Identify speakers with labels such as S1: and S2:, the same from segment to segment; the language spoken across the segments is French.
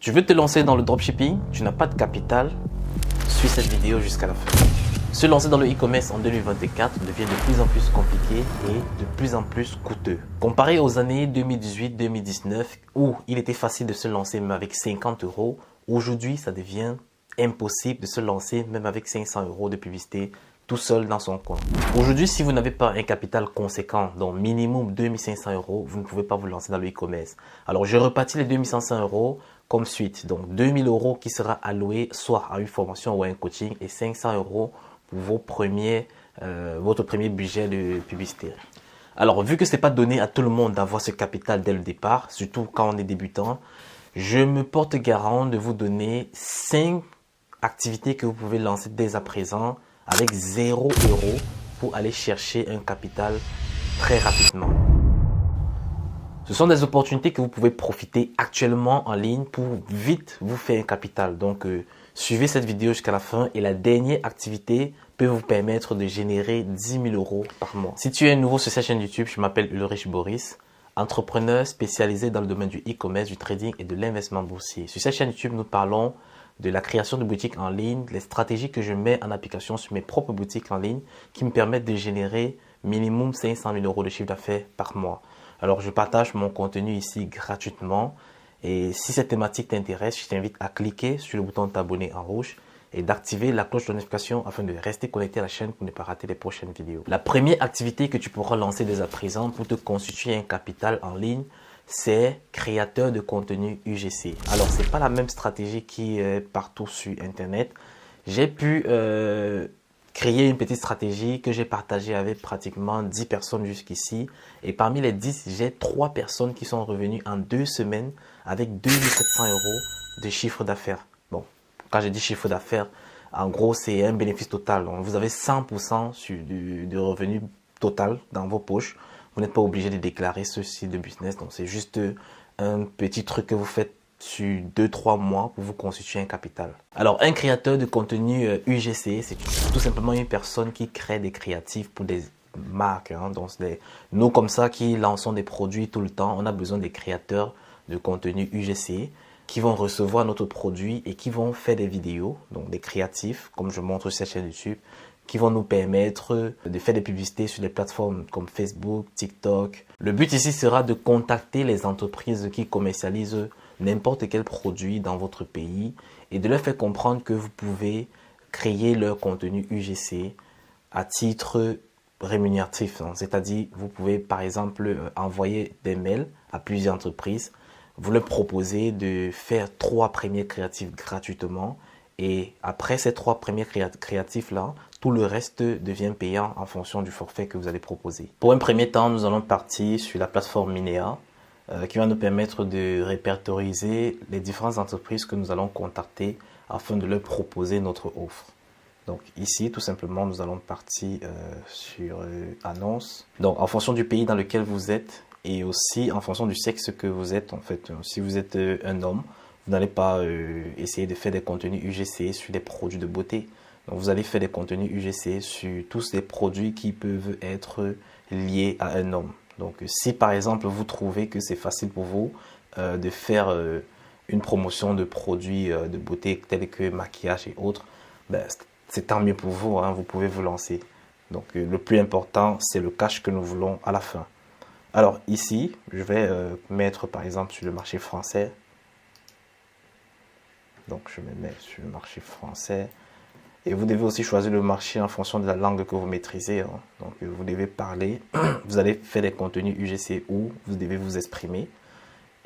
S1: Tu veux te lancer dans le dropshipping, tu n'as pas de capital, suis cette vidéo jusqu'à la fin. Se lancer dans le e-commerce en 2024 devient de plus en plus compliqué et de plus en plus coûteux. Comparé aux années 2018-2019 où il était facile de se lancer même avec 50 €, aujourd'hui ça devient impossible de se lancer même avec 500 € de publicité tout seul dans son coin. Aujourd'hui, si vous n'avez pas un capital conséquent, donc minimum 2500 €, vous ne pouvez pas vous lancer dans le e-commerce. Alors, je repartis les 2500 € comme suite. Donc, 2000 € qui sera alloué soit à une formation ou à un coaching et 500 € pour votre premier budget de publicité. Alors, vu que ce n'est pas donné à tout le monde d'avoir ce capital dès le départ, surtout quand on est débutant, je me porte garant de vous donner 5 activités que vous pouvez lancer dès à présent avec 0 € pour aller chercher un capital très rapidement. Ce sont des opportunités que vous pouvez profiter actuellement en ligne pour vite vous faire un capital. Donc, suivez cette vidéo jusqu'à la fin et la dernière activité peut vous permettre de générer 10 000 € par mois. Si tu es nouveau sur cette chaîne YouTube, je m'appelle Ulrich Boris, entrepreneur spécialisé dans le domaine du e-commerce, du trading et de l'investissement boursier. Sur cette chaîne YouTube, nous parlons de la création de boutiques en ligne, les stratégies que je mets en application sur mes propres boutiques en ligne qui me permettent de générer minimum 500 000 € de chiffre d'affaires par mois. Alors, je partage mon contenu ici gratuitement et si cette thématique t'intéresse, je t'invite à cliquer sur le bouton t'abonner en rouge et d'activer la cloche de notification afin de rester connecté à la chaîne pour ne pas rater les prochaines vidéos. La première activité que tu pourras lancer dès à présent pour te constituer un capital en ligne, c'est créateur de contenu UGC. Alors, ce n'est pas la même stratégie qui est partout sur Internet. J'ai pu créer une petite stratégie que j'ai partagée avec pratiquement 10 personnes jusqu'ici. Et parmi les 10, j'ai 3 personnes qui sont revenues en 2 semaines avec 2700 € de chiffre d'affaires. Bon, quand je dis chiffre d'affaires, en gros, c'est un bénéfice total. Donc, vous avez 100% de revenu total dans vos poches. Vous n'êtes pas obligé de déclarer ce site de business. Donc, c'est juste un petit truc que vous faites sur 2-3 mois pour vous constituer un capital. Alors, un créateur de contenu UGC, c'est tout simplement une personne qui crée des créatifs pour des marques. Donc, nous, comme ça, qui lançons des produits tout le temps, on a besoin des créateurs de contenu UGC qui vont recevoir notre produit et qui vont faire des vidéos, donc des créatifs, comme je montre sur cette chaîne YouTube, qui vont nous permettre de faire des publicités sur des plateformes comme Facebook, TikTok. Le but ici sera de contacter les entreprises qui commercialisent n'importe quel produit dans votre pays et de leur faire comprendre que vous pouvez créer leur contenu UGC à titre rémunératif. C'est-à-dire, vous pouvez par exemple envoyer des mails à plusieurs entreprises, vous leur proposez de faire 3 premiers créatifs gratuitement et après ces 3 premiers créatifs-là, tout le reste devient payant en fonction du forfait que vous allez proposer. Pour un premier temps, nous allons partir sur la plateforme Minea qui va nous permettre de répertorier les différentes entreprises que nous allons contacter afin de leur proposer notre offre. Donc ici, tout simplement, nous allons partir sur annonce. Donc en fonction du pays dans lequel vous êtes et aussi en fonction du sexe que vous êtes, en fait, si vous êtes un homme, vous n'allez pas essayer de faire des contenus UGC sur des produits de beauté. Donc, vous allez faire des contenus UGC sur tous les produits qui peuvent être liés à un homme. Donc, si par exemple, vous trouvez que c'est facile pour vous de faire une promotion de produits de beauté tels que maquillage et autres, ben, c'est tant mieux pour vous, vous pouvez vous lancer. Donc, le plus important, c'est le cash que nous voulons à la fin. Alors, ici, je vais mettre par exemple sur le marché français. Donc, je me mets sur le marché français. Et vous devez aussi choisir le marché en fonction de la langue que vous maîtrisez. Donc, vous devez parler. Vous allez faire des contenus UGC où vous devez vous exprimer.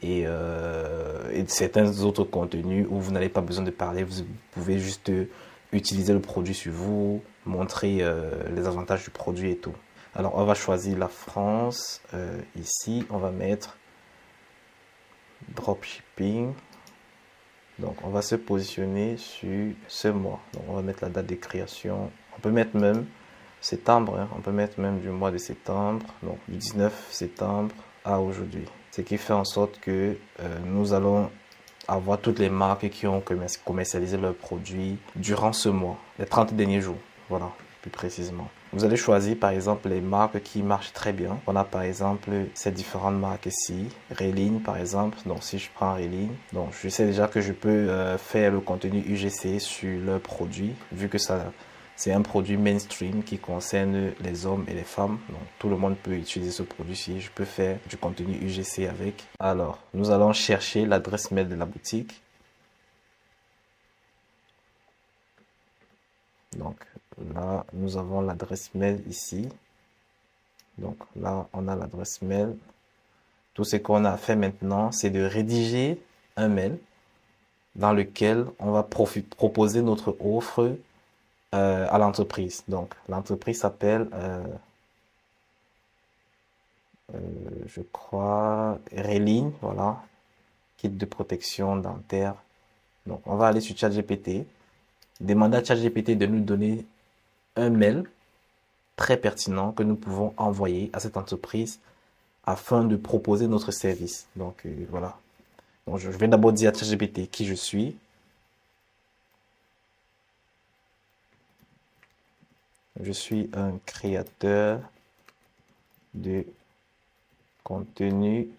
S1: Et certains autres contenus où vous n'avez pas besoin de parler. Vous pouvez juste utiliser le produit sur vous, montrer les avantages du produit et tout. Alors, on va choisir la France. Ici, on va mettre dropshipping. Donc, on va se positionner sur ce mois. Donc, on va mettre la date de création. On peut mettre même septembre. On peut mettre même du mois de septembre. Donc, du 19 septembre à aujourd'hui. Ce qui fait en sorte que nous allons avoir toutes les marques qui ont commercialisé leurs produits durant ce mois, les 30 derniers jours. Voilà, plus précisément. Vous allez choisir par exemple les marques qui marchent très bien. On a par exemple ces différentes marques ici. Reline par exemple. Donc si je prends Reline, donc je sais déjà que je peux faire le contenu UGC sur leurs produits vu que ça c'est un produit mainstream qui concerne les hommes et les femmes. Donc tout le monde peut utiliser ce produit-ci. Je peux faire du contenu UGC avec. Alors, nous allons chercher l'adresse mail de la boutique. Donc là, nous avons l'adresse mail ici. Donc là, on a l'adresse mail. Tout ce qu'on a fait maintenant, c'est de rédiger un mail dans lequel on va proposer notre offre à l'entreprise. Donc l'entreprise s'appelle, je crois, Reline, voilà, kit de protection dentaire. Donc on va aller sur ChatGPT, demander à ChatGPT de nous donner un mail très pertinent que nous pouvons envoyer à cette entreprise afin de proposer notre service. Donc voilà. Donc je vais d'abord dire à ChatGPT qui je suis. Je suis un créateur de contenu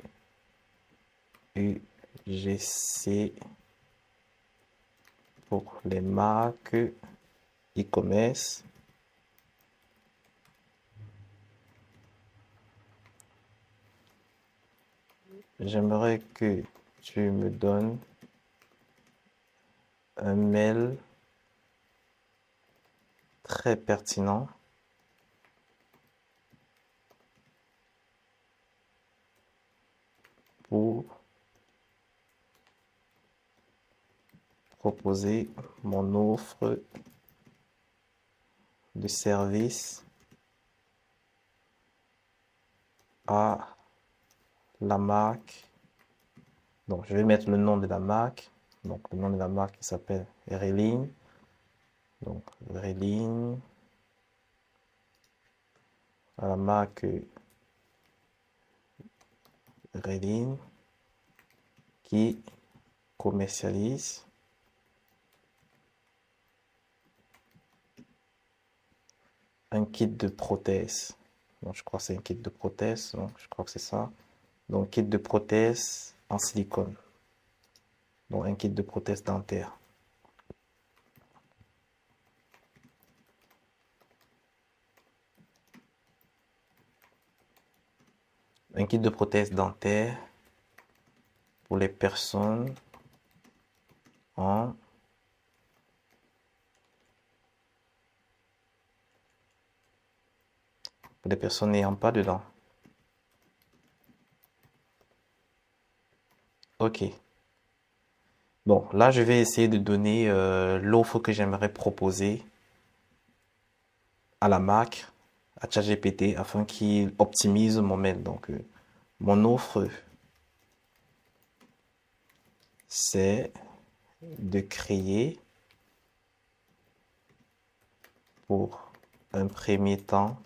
S1: UGC pour les marques e-commerce. J'aimerais que tu me donnes un mail très pertinent pour proposer mon offre de service à la marque. Donc, je vais mettre le nom de la marque. Donc, le nom de la marque qui s'appelle Reline. Donc, Reline. À la marque Reline qui commercialise un kit de prothèse. Donc, je crois que c'est un kit de prothèse. Donc, je crois que c'est ça. Donc, kit de prothèse en silicone. Donc, un kit de prothèse dentaire. Un kit de prothèse dentaire pour les personnes en pour les personnes n'ayant pas de dents. Ok. Bon, là, je vais essayer de donner l'offre que j'aimerais proposer à la marque, à ChatGPT, afin qu'il optimise mon mail. Donc, mon offre, c'est de créer pour un premier temps,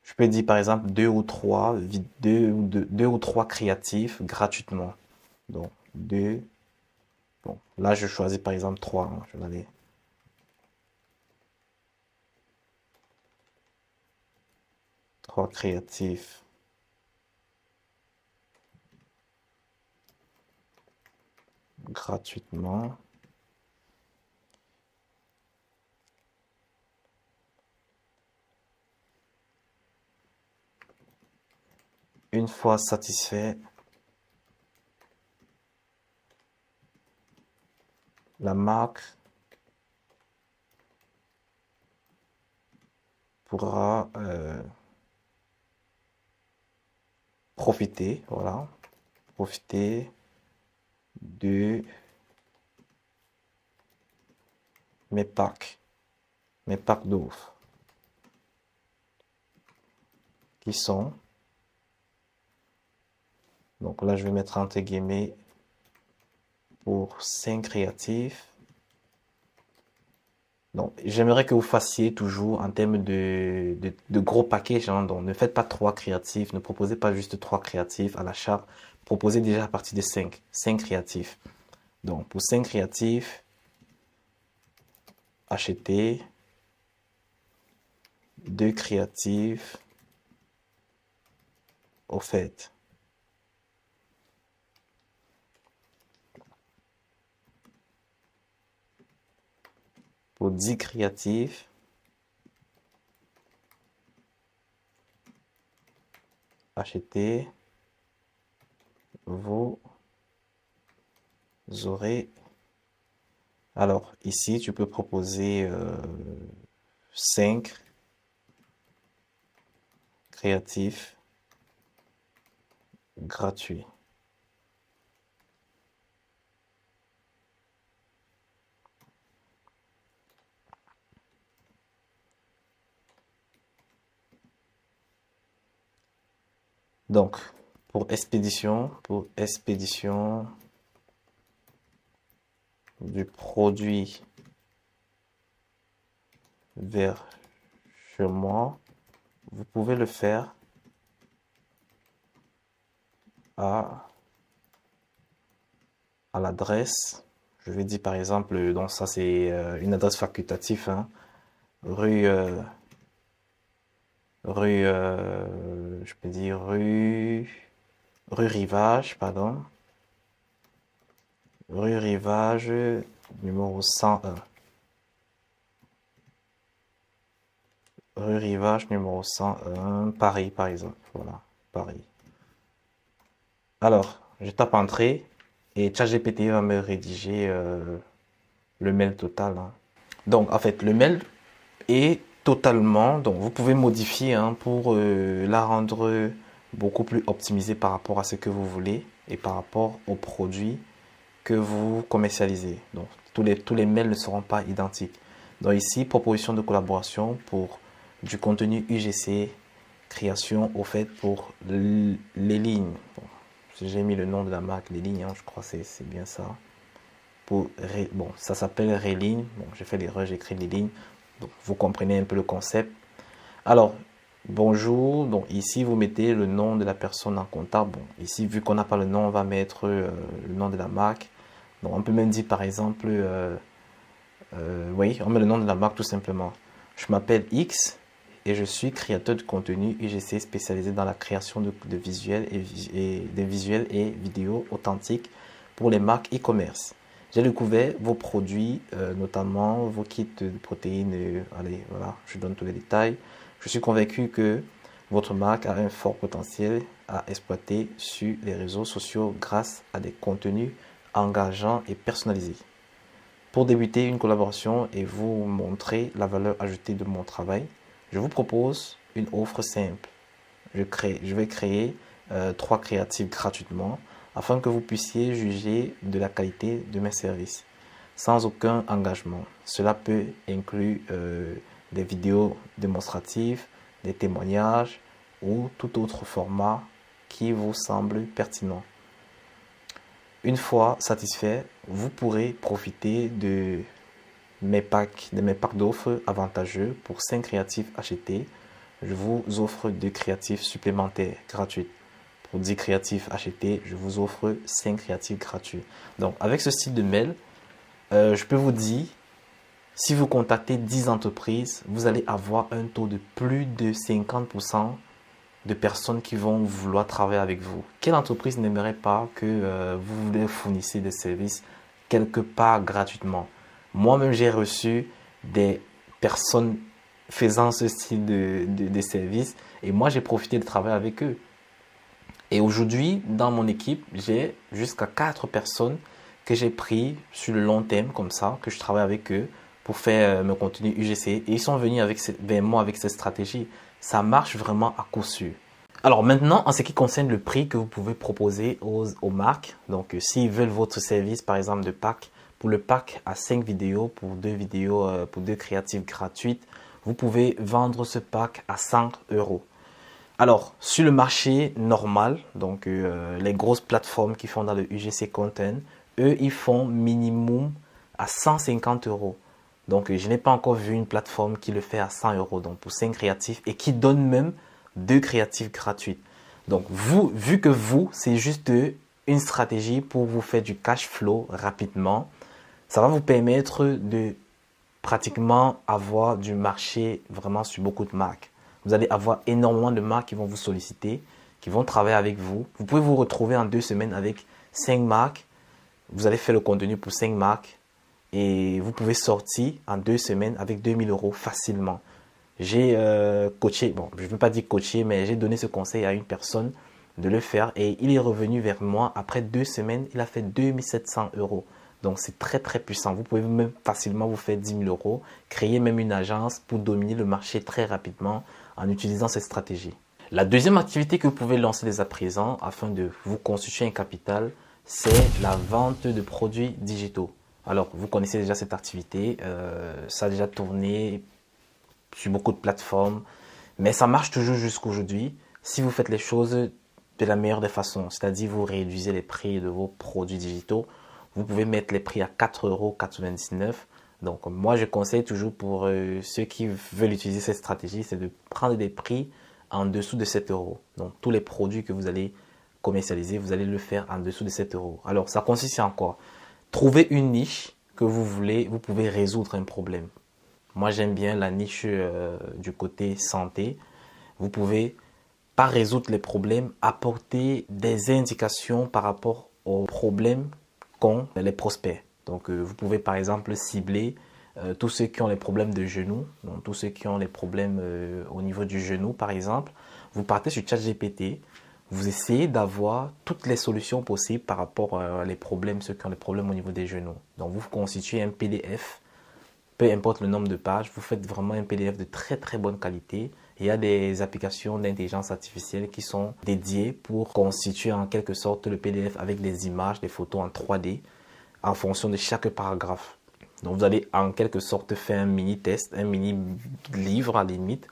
S1: je peux dire par exemple deux ou trois créatifs gratuitement. Donc, deux. Bon, là, je choisis par exemple trois. Hein, je vais aller. Trois créatifs gratuitement. Une fois satisfait, la marque pourra profiter, voilà, profiter de mes packs d'offres, qui sont, donc là je vais mettre entre guillemets, pour 5 créatifs. Donc, j'aimerais que vous fassiez toujours en termes de gros packages. Hein, donc, ne faites pas 3 créatifs. Ne proposez pas juste 3 créatifs à l'achat. Proposez déjà à partir de 5. 5 créatifs. Donc, pour 5 créatifs, achetez 2 créatifs offertes. Pour 10 créatifs, achetez, vous aurez... Alors, ici, tu peux proposer 5 créatifs gratuits. Donc, pour expédition du produit vers chez moi, vous pouvez le faire à l'adresse. Je vais dire par exemple, donc ça c'est une adresse facultative, hein, rue, je peux dire rue Rivage, pardon. Rue Rivage, numéro 101. Rue Rivage, numéro 101, Paris, par exemple. Voilà, Paris. Alors, je tape entrée et ChatGPT va me rédiger le mail total, hein. Donc, en fait, le mail est totalement... Donc, vous pouvez modifier, hein, pour la rendre beaucoup plus optimisée par rapport à ce que vous voulez et par rapport aux produits que vous commercialisez. Donc, tous les mails ne seront pas identiques. Donc ici, proposition de collaboration pour du contenu UGC, création au fait pour les lignes. Bon, j'ai mis le nom de la marque, les lignes, hein, je crois que c'est bien ça. Bon, ça s'appelle Religne. Bon, j'ai fait l'erreur, j'ai écrit les lignes. Donc, vous comprenez un peu le concept. Alors, bonjour. Donc, ici, vous mettez le nom de la personne en contact. Bon, ici, vu qu'on n'a pas le nom, on va mettre le nom de la marque. Donc, on peut même dire, par exemple, oui, on met le nom de la marque tout simplement. Je m'appelle X et je suis créateur de contenu UGC spécialisé dans la création de visuels des visuels et vidéos authentiques pour les marques e-commerce. J'ai découvert vos produits, notamment vos kits de protéines. Allez, voilà, je donne tous les détails. Je suis convaincu que votre marque a un fort potentiel à exploiter sur les réseaux sociaux grâce à des contenus engageants et personnalisés. Pour débuter une collaboration et vous montrer la valeur ajoutée de mon travail, je vous propose une offre simple. Je vais créer 3 créatifs gratuitement afin que vous puissiez juger de la qualité de mes services sans aucun engagement. Cela peut inclure des vidéos démonstratives, des témoignages ou tout autre format qui vous semble pertinent. Une fois satisfait, vous pourrez profiter de mes packs d'offres avantageux. Pour 5 créatifs achetés, je vous offre 2 créatifs supplémentaires gratuits. Pour 10 créatifs achetés, je vous offre 5 créatifs gratuits. Donc, avec ce style de mail, je peux vous dire, si vous contactez 10 entreprises, vous allez avoir un taux de plus de 50% de personnes qui vont vouloir travailler avec vous. Quelle entreprise n'aimerait pas que vous leur fournissiez des services quelque part gratuitement? Moi-même, j'ai reçu des personnes faisant ce style de service et moi, j'ai profité de travailler avec eux. Et aujourd'hui, dans mon équipe, j'ai jusqu'à 4 personnes que j'ai pris sur le long terme comme ça, que je travaille avec eux pour faire mon contenu UGC. Et ils sont venus vers moi avec cette stratégie. Ça marche vraiment à coup sûr. Alors maintenant, en ce qui concerne le prix que vous pouvez proposer aux marques, donc s'ils veulent votre service par exemple de pack, pour le pack à 5 vidéos, pour 2 vidéos, pour 2 créatives gratuites, vous pouvez vendre ce pack à 100 €. Alors, sur le marché normal, donc les grosses plateformes qui font dans le UGC Content, eux, ils font minimum à 150 €. Donc, je n'ai pas encore vu une plateforme qui le fait à 100 € donc pour 5 créatifs et qui donne même 2 créatifs gratuits. Donc, vu que c'est juste une stratégie pour vous faire du cash flow rapidement, ça va vous permettre de pratiquement avoir du marché vraiment sur beaucoup de marques. Vous allez avoir énormément de marques qui vont vous solliciter, qui vont travailler avec vous. Vous pouvez vous retrouver en 2 semaines avec 5 marques. Vous allez faire le contenu pour 5 marques et vous pouvez sortir en 2 semaines avec 2000 € facilement. J'ai coaché, bon, je ne veux pas dire coaché, mais j'ai donné ce conseil à une personne de le faire et il est revenu vers moi après 2 semaines, il a fait 2700 €. Donc c'est très très puissant. Vous pouvez même facilement vous faire 10 000 €, créer même une agence pour dominer le marché très rapidement en utilisant cette stratégie. La deuxième activité que vous pouvez lancer dès à présent afin de vous constituer un capital, c'est la vente de produits digitaux. Alors vous connaissez déjà cette activité, ça a déjà tourné sur beaucoup de plateformes, mais ça marche toujours jusqu'aujourd'hui si vous faites les choses de la meilleure des façons, c'est-à-dire vous réduisez les prix de vos produits digitaux. Vous pouvez mettre les prix à 4,99 €. Donc moi je conseille toujours pour ceux qui veulent utiliser cette stratégie, c'est de prendre des prix en dessous de 7 €. Donc tous les produits que vous allez commercialiser, vous allez le faire en dessous de 7 €. Alors ça consiste en quoi? Trouver une niche que vous voulez, vous pouvez résoudre un problème. Moi j'aime bien la niche du côté santé. Vous pouvez pas résoudre les problèmes, apporter des indications par rapport aux problèmes qu'ont les prospects. Donc vous pouvez par exemple cibler tous ceux qui ont les problèmes de genoux, donc tous ceux qui ont les problèmes au niveau du genou par exemple. Vous partez sur ChatGPT, vous essayez d'avoir toutes les solutions possibles par rapport à les problèmes, ceux qui ont les problèmes au niveau des genoux. Donc vous constituez un PDF, peu importe le nombre de pages, vous faites vraiment un PDF de très très bonne qualité. Il y a des applications d'intelligence artificielle qui sont dédiées pour constituer en quelque sorte le PDF avec des images, des photos en 3D en fonction de chaque paragraphe. Donc vous allez en quelque sorte faire un mini test, un mini livre à la limite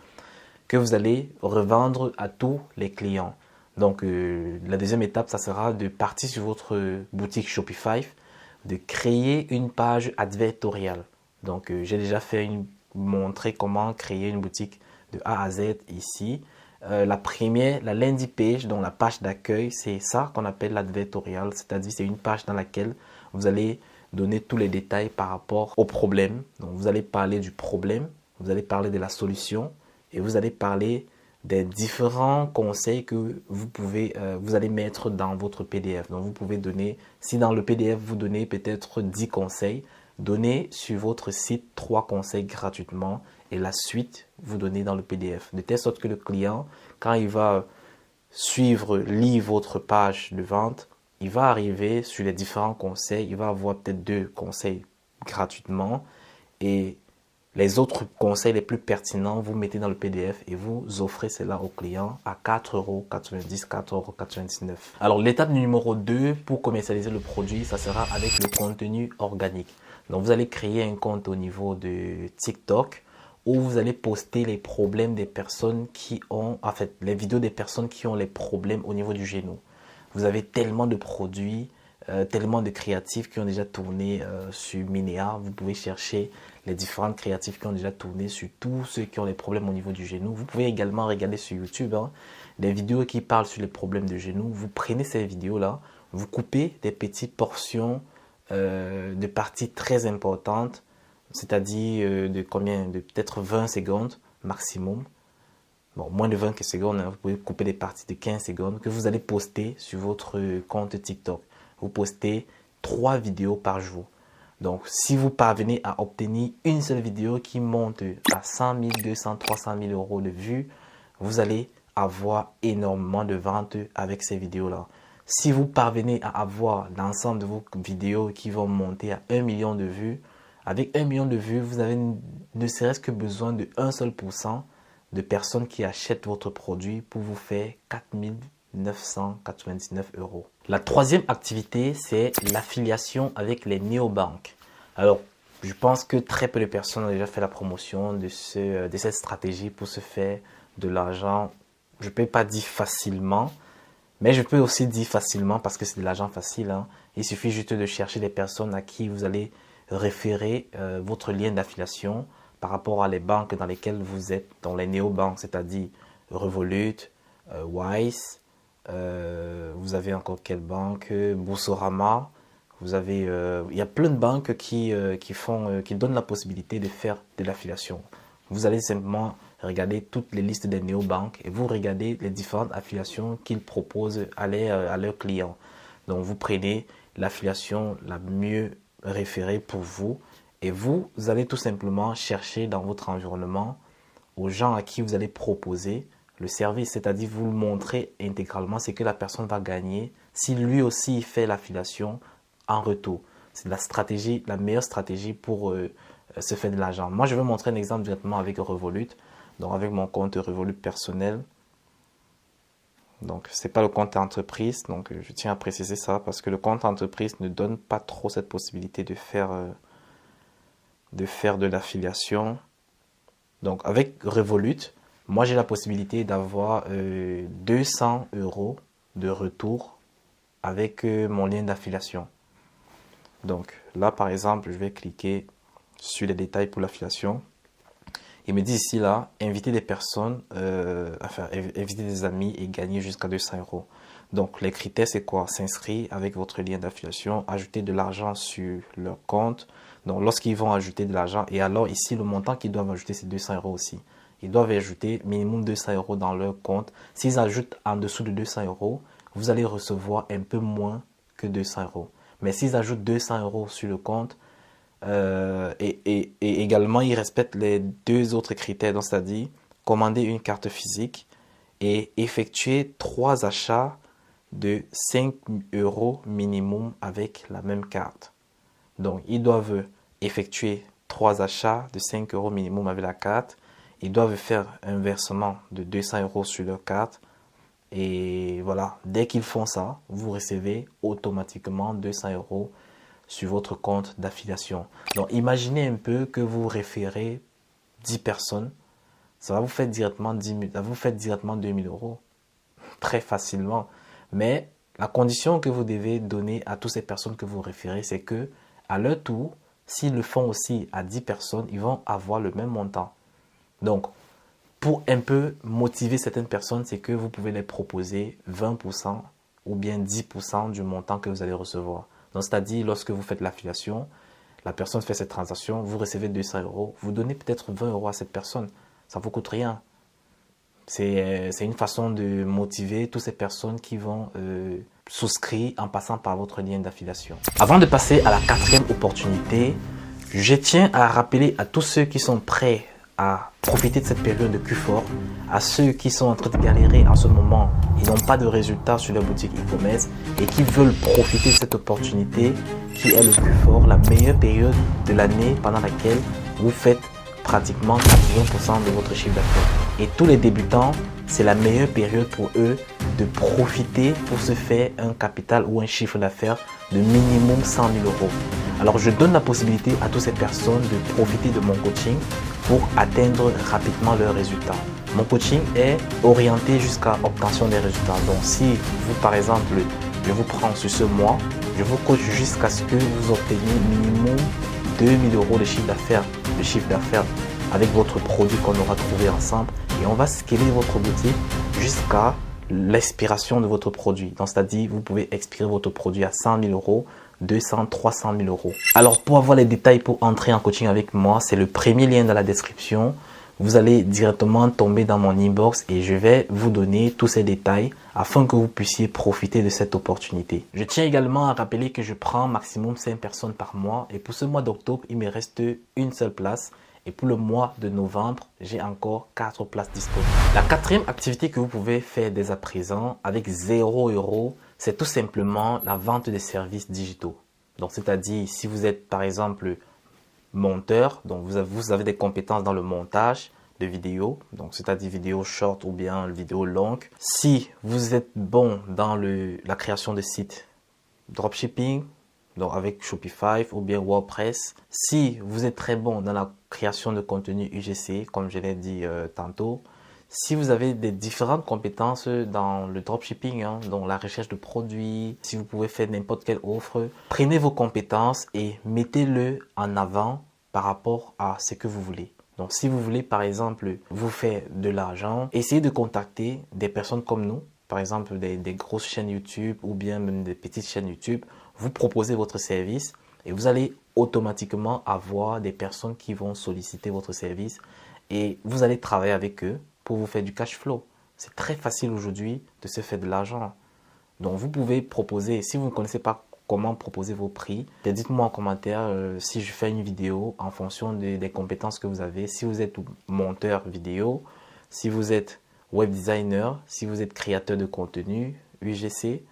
S1: que vous allez revendre à tous les clients. Donc la deuxième étape, ça sera de partir sur votre boutique Shopify, de créer une page advertoriale. Donc j'ai déjà montré comment créer une boutique de A à Z ici. La première, la landing page, donc la page d'accueil, c'est ça qu'on appelle l'advertorial, c'est-à-dire c'est une page dans laquelle vous allez donner tous les détails par rapport au problème. Donc vous allez parler du problème, vous allez parler de la solution et vous allez parler des différents conseils que vous allez mettre dans votre PDF. Donc vous pouvez donner, si dans le PDF vous donnez peut-être 10 conseils, donnez sur votre site 3 conseils gratuitement et la suite vous donnez dans le PDF. De telle sorte que le client, quand il va lire votre page de vente, il va arriver sur les différents conseils, il va avoir peut-être 2 conseils gratuitement et les autres conseils les plus pertinents, vous mettez dans le PDF et vous offrez cela au client à 4,90 €, 4,99 €. Alors l'étape numéro 2 pour commercialiser le produit, ça sera avec le contenu organique. Donc vous allez créer un compte au niveau de TikTok où vous allez poster les problèmes des personnes les vidéos des personnes qui ont les problèmes au niveau du genou. Vous avez tellement de produits, tellement de créatifs qui ont déjà tourné sur Minea. Vous pouvez chercher les différents créatifs qui ont déjà tourné sur tous ceux qui ont les problèmes au niveau du genou. Vous pouvez également regarder sur YouTube des vidéos qui parlent sur les problèmes de genou. Vous prenez ces vidéos-là, vous coupez des petites portions de parties très importantes, c'est-à-dire de peut-être 20 secondes maximum. Bon, moins de 20 secondes, vous pouvez couper des parties de 15 secondes que vous allez poster sur votre compte TikTok. Vous postez 3 vidéos par jour. Donc, si vous parvenez à obtenir une seule vidéo qui monte à 100 000, 200, 300 000 € de vues, vous allez avoir énormément de ventes avec ces vidéos-là. Si vous parvenez à avoir l'ensemble de vos vidéos qui vont monter à 1 million de vues, avec 1 million de vues, vous avez ne serait-ce que besoin de 1 seul % de personnes qui achètent votre produit pour vous faire 4 999 €. La troisième activité, c'est l'affiliation avec les néobanques. Alors, je pense que très peu de personnes ont déjà fait la promotion de cette stratégie pour se faire de l'argent. Je ne peux pas dire facilement, mais je peux aussi dire facilement parce que c'est de l'argent facile. Il suffit juste de chercher des personnes à qui vous allez référer votre lien d'affiliation par rapport à les banques dans lesquelles vous êtes, dans les néobanques, c'est-à-dire Revolut, Wise, vous avez encore quelle banque, Boursorama, Vous avez, il y a plein de banques qui donnent la possibilité de faire de l'affiliation. Vous allez simplement regarder toutes les listes des néobanques et vous regardez les différentes affiliations qu'ils proposent à leurs clients. Donc, vous prenez l'affiliation la mieux référée pour vous et vous allez tout simplement chercher dans votre environnement aux gens à qui vous allez proposer le service, c'est-à-dire vous le montrer intégralement ce que la personne va gagner si lui aussi fait l'affiliation en retour. C'est la meilleure stratégie pour se faire de l'argent. Moi, je vais montrer un exemple directement avec Revolut, donc avec mon compte Revolut personnel. Donc, ce n'est pas le compte entreprise, donc je tiens à préciser ça parce que le compte entreprise ne donne pas trop cette possibilité de faire de l'affiliation. Donc, avec Revolut, moi, j'ai la possibilité d'avoir 200 € de retour avec mon lien d'affiliation. Donc, là, par exemple, je vais cliquer sur les détails pour l'affiliation. Il me dit ici, là, inviter des personnes, inviter des amis et gagner jusqu'à 200 €. Donc, les critères, c'est quoi? S'inscrire avec votre lien d'affiliation, ajouter de l'argent sur leur compte. Donc, lorsqu'ils vont ajouter de l'argent, et alors ici, le montant qu'ils doivent ajouter, c'est 200 € aussi. Ils doivent ajouter minimum 200 € dans leur compte. S'ils ajoutent en dessous de 200 €, vous allez recevoir un peu moins que 200 €. Mais s'ils ajoutent 200 € sur le compte, et également, ils respectent les deux autres critères, c'est-à-dire commander une carte physique et effectuer 3 achats de 5 € minimum avec la même carte. Donc, ils doivent effectuer 3 achats de 5 € minimum avec la carte. Ils doivent faire un versement de 200 € sur leur carte. Et voilà, dès qu'ils font ça, vous recevez automatiquement 200 € sur votre compte d'affiliation. Donc, imaginez un peu que vous référez 10 personnes. Ça va vous faire directement 2000 € très facilement. Mais la condition que vous devez donner à toutes ces personnes que vous référez, c'est que à leur tour, s'ils le font aussi à 10 personnes, ils vont avoir le même montant. Donc, pour un peu motiver certaines personnes, c'est que vous pouvez les proposer 20% ou bien 10% du montant que vous allez recevoir. Donc, c'est-à-dire, lorsque vous faites l'affiliation, la personne fait cette transaction, vous recevez 200 €, vous donnez peut-être 20 € à cette personne. Ça ne vous coûte rien. C'est une façon de motiver toutes ces personnes qui vont souscrire en passant par votre lien d'affiliation. Avant de passer à la 4e opportunité, je tiens à rappeler à tous ceux qui sont prêts à profiter de cette période de Q4, à ceux qui sont en train de galérer en ce moment et n'ont pas de résultats sur leur boutique e-commerce et qui veulent profiter de cette opportunité qui est le Q4, la meilleure période de l'année pendant laquelle vous faites pratiquement 80% de votre chiffre d'affaires. Et tous les débutants, c'est la meilleure période pour eux de profiter pour se faire un capital ou un chiffre d'affaires de minimum 100 000 €. Alors, je donne la possibilité à toutes ces personnes de profiter de mon coaching pour atteindre rapidement leurs résultats. Mon coaching est orienté jusqu'à l'obtention des résultats. Donc, si vous, par exemple, je vous prends sur ce mois, je vous coach jusqu'à ce que vous obteniez minimum 2000 € de chiffre d'affaires avec votre produit qu'on aura trouvé ensemble et on va scaler votre boutique jusqu'à l'expiration de votre produit. Donc, c'est-à-dire, vous pouvez expirer votre produit à 100 000 €, 200, 300 000 €. Alors, pour avoir les détails pour entrer en coaching avec moi, c'est le premier lien dans la description. Vous allez directement tomber dans mon inbox et je vais vous donner tous ces détails afin que vous puissiez profiter de cette opportunité. Je tiens également à rappeler que je prends maximum 5 personnes par mois et pour ce mois d'octobre, il me reste une seule place. Et pour le mois de novembre, j'ai encore 4 places disponibles. La 4e activité que vous pouvez faire dès à présent avec 0 €, c'est tout simplement la vente des services digitaux. Donc, c'est-à-dire, si vous êtes par exemple monteur, donc vous avez des compétences dans le montage de vidéos, donc c'est-à-dire vidéo short ou bien vidéo longue. Si vous êtes bon dans la création de sites dropshipping, donc avec Shopify ou bien WordPress. Si vous êtes très bon dans la création de contenu UGC, comme je l'ai dit tantôt, si vous avez des différentes compétences dans le dropshipping, dans la recherche de produits, si vous pouvez faire n'importe quelle offre, prenez vos compétences et mettez-le en avant par rapport à ce que vous voulez. Donc, si vous voulez, par exemple, vous faire de l'argent, essayez de contacter des personnes comme nous, par exemple des grosses chaînes YouTube ou bien même des petites chaînes YouTube. vous proposez votre service et vous allez automatiquement avoir des personnes qui vont solliciter votre service et vous allez travailler avec eux pour vous faire du cash flow. C'est très facile aujourd'hui de se faire de l'argent. Donc vous pouvez proposer, si vous ne connaissez pas comment proposer vos prix, dites-moi en commentaire si je fais une vidéo en fonction des compétences que vous avez. Si vous êtes monteur vidéo, si vous êtes web designer, si vous êtes créateur de contenu, UGC,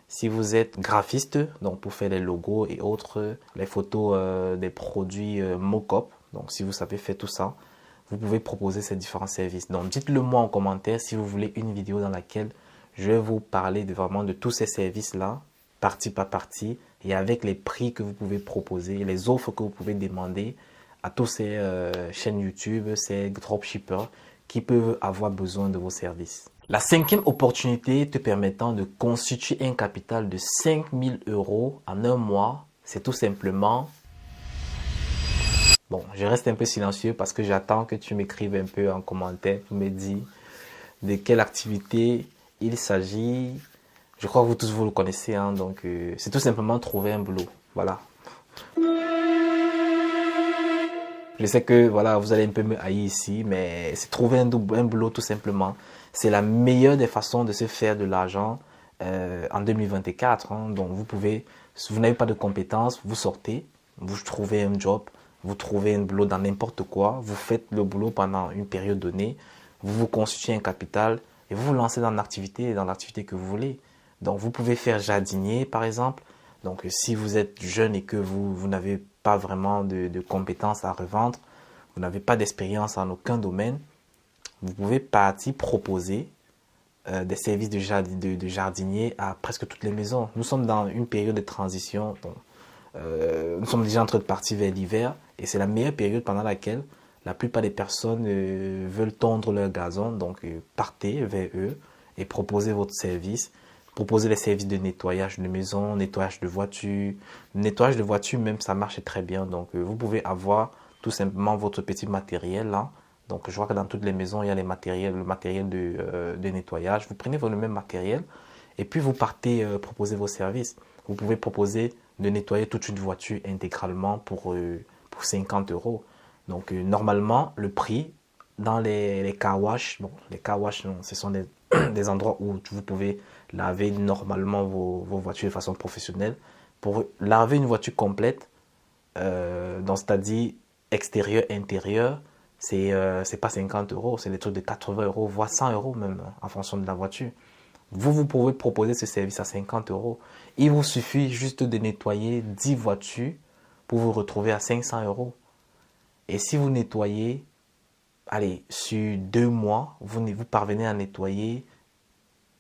S1: si vous êtes graphiste, donc pour faire les logos et autres, les photos des produits mock-up, donc si vous savez faire tout ça, vous pouvez proposer ces différents services. Donc dites-le moi en commentaire si vous voulez une vidéo dans laquelle je vais vous parler vraiment de tous ces services-là, partie par partie, et avec les prix que vous pouvez proposer, les offres que vous pouvez demander à tous ces chaînes YouTube, ces dropshippers qui peuvent avoir besoin de vos services. La cinquième opportunité te permettant de constituer un capital de 5 000 € en un mois, c'est tout simplement... Bon, je reste un peu silencieux parce que j'attends que tu m'écrives un peu en commentaire pour me dire de quelle activité il s'agit. Je crois que vous tous vous le connaissez, hein, donc c'est tout simplement trouver un boulot. Voilà. Je sais que voilà, vous allez un peu me haïr ici, mais c'est trouver un boulot tout simplement. C'est la meilleure des façons de se faire de l'argent en 2024. Hein. Donc vous pouvez, si vous n'avez pas de compétences, vous sortez, vous trouvez un job, vous trouvez un boulot dans n'importe quoi, vous faites le boulot pendant une période donnée, vous vous constituez un capital et vous vous lancez dans l'activité que vous voulez. Donc vous pouvez faire jardinier par exemple. Donc si vous êtes jeune et que vous n'avez pas vraiment de compétences à revendre, vous n'avez pas d'expérience en aucun domaine, vous pouvez partir proposer des services de jardinier à presque toutes les maisons. Nous sommes dans une période de transition, donc, nous sommes déjà en train de partir vers l'hiver et c'est la meilleure période pendant laquelle la plupart des personnes veulent tondre leur gazon. Donc partez vers eux et proposez votre service. Proposez les services de nettoyage de maison, nettoyage de voiture. Nettoyage de voiture même, ça marche très bien. Donc vous pouvez avoir tout simplement votre petit matériel là. Donc je vois que dans toutes les maisons, il y a le matériel de nettoyage. Vous prenez le même matériel et puis vous partez proposer vos services. Vous pouvez proposer de nettoyer toute une voiture intégralement pour 50 €. Donc normalement, le prix dans les car wash, bon, les car wash, non, ce sont des endroits où vous pouvez laver normalement vos voitures de façon professionnelle. Pour laver une voiture complète, donc c'est-à-dire extérieur, intérieur, c'est pas 50 €, c'est des trucs de 80 €, voire 100 € même, en fonction de la voiture. Vous pouvez proposer ce service à 50 €. Il vous suffit juste de nettoyer 10 voitures pour vous retrouver à 500 €. Et si vous nettoyez, allez, sur 2 mois, vous parvenez à nettoyer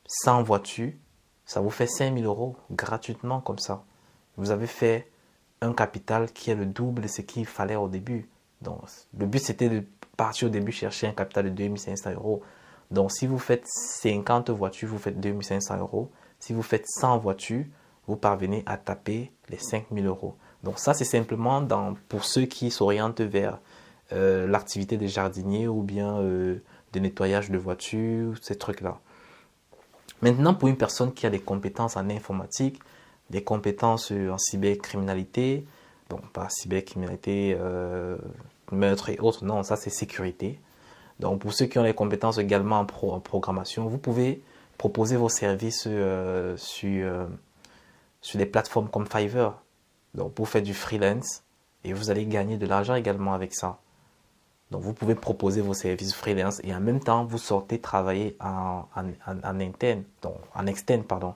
S1: 100 voitures, ça vous fait 5 000 € gratuitement comme ça. Vous avez fait un capital qui est le double de ce qu'il fallait au début. Donc, le but, c'était de partir au début chercher un capital de 2 500 €. Donc, si vous faites 50 voitures, vous faites 2 500 €. Si vous faites 100 voitures, vous parvenez à taper les 5 000 €. Donc, ça, c'est simplement pour ceux qui s'orientent vers l'activité de jardinier ou bien de nettoyage de voitures, ces trucs-là. Maintenant, pour une personne qui a des compétences en informatique, des compétences en cybercriminalité, bon, pas cybercriminalité, meurtre et autres, non, ça c'est sécurité. Donc, pour ceux qui ont les compétences également en programmation, vous pouvez proposer vos services sur des plateformes comme Fiverr. Donc, pour faire du freelance et vous allez gagner de l'argent également avec ça. Donc, vous pouvez proposer vos services freelance et en même temps, vous sortez travailler en interne, donc en externe, pardon.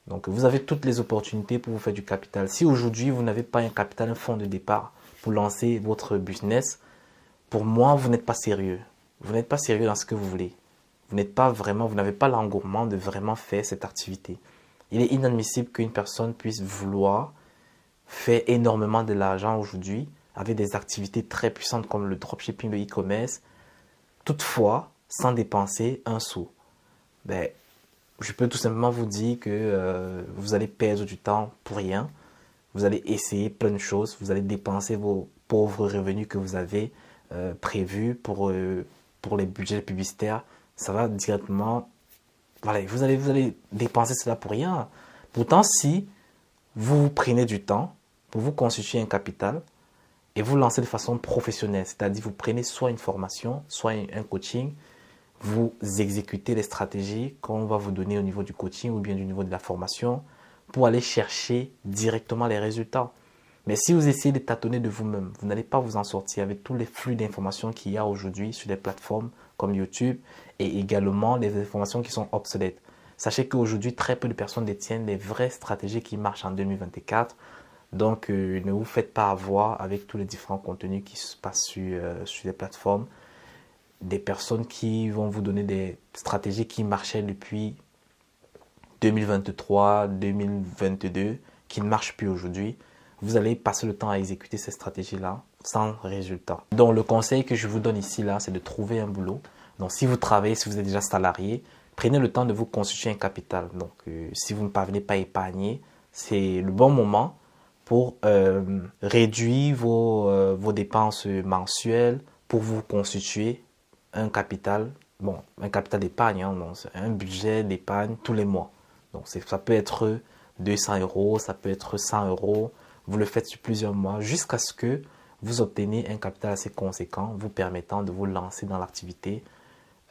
S1: Donc, vous avez toutes les opportunités pour vous faire du capital. Si aujourd'hui, vous n'avez pas un capital, un fonds de départ pour lancer votre business, pour moi, vous n'êtes pas sérieux. Vous n'êtes pas sérieux dans ce que vous voulez. Vous n'avez pas l'engouement de vraiment faire cette activité. Il est inadmissible qu'une personne puisse vouloir faire énormément de l'argent aujourd'hui avec des activités très puissantes comme le dropshipping, le e-commerce, toutefois sans dépenser un sou. Je peux tout simplement vous dire que vous allez perdre du temps pour rien. Vous allez essayer plein de choses. Vous allez dépenser vos pauvres revenus que vous avez prévus pour les budgets publicitaires. Ça va directement... Voilà, vous allez dépenser cela pour rien. Pourtant, si vous prenez du temps pour vous constituer un capital et vous lancez de façon professionnelle. C'est-à-dire vous prenez soit une formation, soit un coaching, vous exécutez les stratégies qu'on va vous donner au niveau du coaching ou bien du niveau de la formation pour aller chercher directement les résultats. Mais si vous essayez de tâtonner de vous-même, vous n'allez pas vous en sortir avec tous les flux d'informations qu'il y a aujourd'hui sur des plateformes comme YouTube et également les informations qui sont obsolètes. Sachez qu'aujourd'hui, très peu de personnes détiennent les vraies stratégies qui marchent en 2024. Donc, ne vous faites pas avoir avec tous les différents contenus qui se passent sur les plateformes. Des personnes qui vont vous donner des stratégies qui marchaient depuis 2023, 2022, qui ne marchent plus aujourd'hui. Vous allez passer le temps à exécuter ces stratégies-là sans résultat. Donc, le conseil que je vous donne ici, là, c'est de trouver un boulot. Donc, si vous travaillez, si vous êtes déjà salarié, prenez le temps de vous constituer un capital. Donc, si vous ne parvenez pas à épargner, c'est le bon moment pour réduire vos dépenses mensuelles, pour vous constituer un capital, un capital d'épargne, hein, un budget d'épargne tous les mois. Donc, ça peut être 200 €, ça peut être 100 €. Vous le faites sur plusieurs mois jusqu'à ce que vous obtenez un capital assez conséquent, vous permettant de vous lancer dans l'activité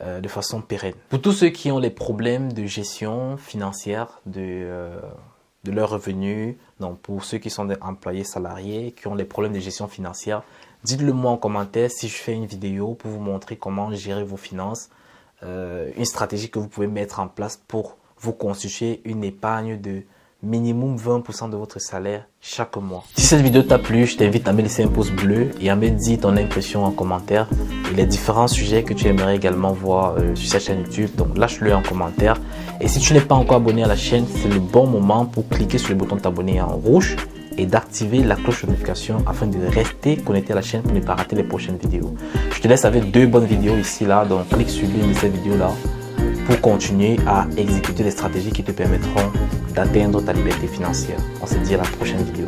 S1: de façon pérenne. Pour tous ceux qui ont les problèmes de gestion financière de leurs revenus, donc pour ceux qui sont des employés salariés, qui ont des problèmes de gestion financière, dites-le moi en commentaire si je fais une vidéo pour vous montrer comment gérer vos finances, une stratégie que vous pouvez mettre en place pour vous constituer une épargne de minimum 20% de votre salaire chaque mois. Si cette vidéo t'a plu, je t'invite à me laisser un pouce bleu et à me dire ton impression en commentaire et les différents sujets que tu aimerais également voir sur cette chaîne YouTube. Donc lâche-le en commentaire. Et si tu n'es pas encore abonné à la chaîne, c'est le bon moment pour cliquer sur le bouton t'abonner en rouge et d'activer la cloche de notification afin de rester connecté à la chaîne pour ne pas rater les prochaines vidéos. Je te laisse avec 2 bonnes vidéos ici là, donc clique sur l'une de ces vidéos là pour continuer à exécuter les stratégies qui te permettront d'atteindre ta liberté financière. On se dit à la prochaine vidéo.